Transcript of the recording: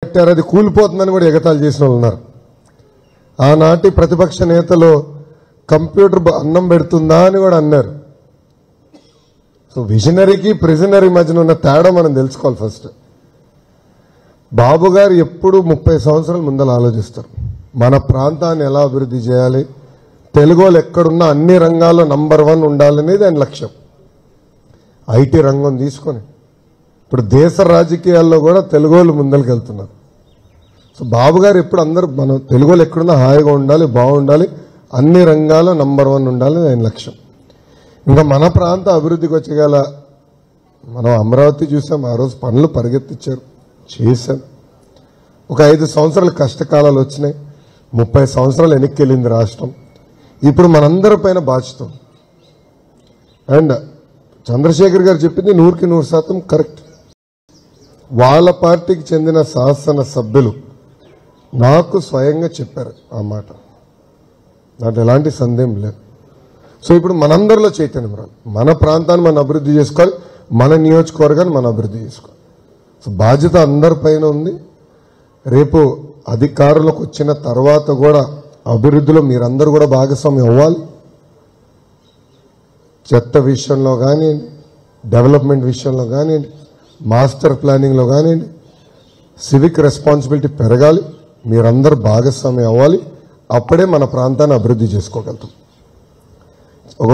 కట్టారు, అది కూలిపోతుందని కూడా ఎగతాళి చేసిన వాళ్ళు ఉన్నారు. ఆనాటి ప్రతిపక్ష నేతలు కంప్యూటర్ అన్నం పెడుతుందా అని కూడా అన్నారు. సో విజనరీకి ప్రిజనరీ మధ్యన ఉన్న తేడా మనం తెలుసుకోవాలి. ఫస్ట్ బాబు గారు ఎప్పుడు 30 సంవత్సరాల ముందర ఆలోచిస్తారు. మన ప్రాంతాన్ని ఎలా అభివృద్ధి చేయాలి, తెలుగు వాళ్ళు ఎక్కడున్నా అన్ని రంగాల్లో నంబర్ 1 ఉండాలనేది ఆయన లక్ష్యం. ఐటీ రంగం తీసుకొని ఇప్పుడు దేశ రాజకీయాల్లో కూడా తెలుగు వాళ్ళు ముందరికి వెళ్తున్నారు. సో బాబు గారు ఎప్పుడు అందరూ మనం తెలుగు వాళ్ళు ఎక్కడున్నా హాయిగా ఉండాలి, బాగుండాలి, అన్ని రంగాల్లో నంబర్ 1 ఉండాలని ఆయన లక్ష్యం. ఇంకా మన ప్రాంత అభివృద్ధికి వచ్చేగల మనం అమరావతి చూసాం, ఆ రోజు పనులు పరిగెత్తించారు, చేశాం. ఒక 5 సంవత్సరాలు కష్టకాలాలు వచ్చినాయి, 30 సంవత్సరాలు వెనక్కి వెళ్ళింది రాష్ట్రం. ఇప్పుడు మనందరి పైన బాధ్యత. అండ్ చంద్రశేఖర్ గారు చెప్పింది 100% కరెక్ట్. వాళ్ళ పార్టీకి చెందిన శాసన సభ్యులు నాకు స్వయంగా చెప్పారు ఆ మాట, దాంట్లో ఎలాంటి సందేహం లేదు. సో ఇప్పుడు మనందరిలో చైతన్యం రాలి, మన ప్రాంతాన్ని మనం అభివృద్ధి చేసుకోవాలి, మన నియోజకవర్గాన్ని మనం అభివృద్ధి చేసుకోవాలి. సో బాధ్యత అందరిపైన ఉంది. రేపు అధికారులకు వచ్చిన తర్వాత కూడా అభివృద్ధిలో మీరందరూ కూడా భాగస్వామ్యం అవ్వాలి. చెత్త విషయంలో కానివ్వండి, డెవలప్మెంట్ విషయంలో కానివ్వండి, మాస్టర్ ప్లానింగ్లో కానివ్వండి, సివిక్ రెస్పాన్సిబిలిటీ పెరగాలి. మీరందరూ భాగస్వామ్యం అవ్వాలి. అప్పుడే మన ప్రాంతాన్ని అభివృద్ధి చేసుకోగలుగుతాం. ఒక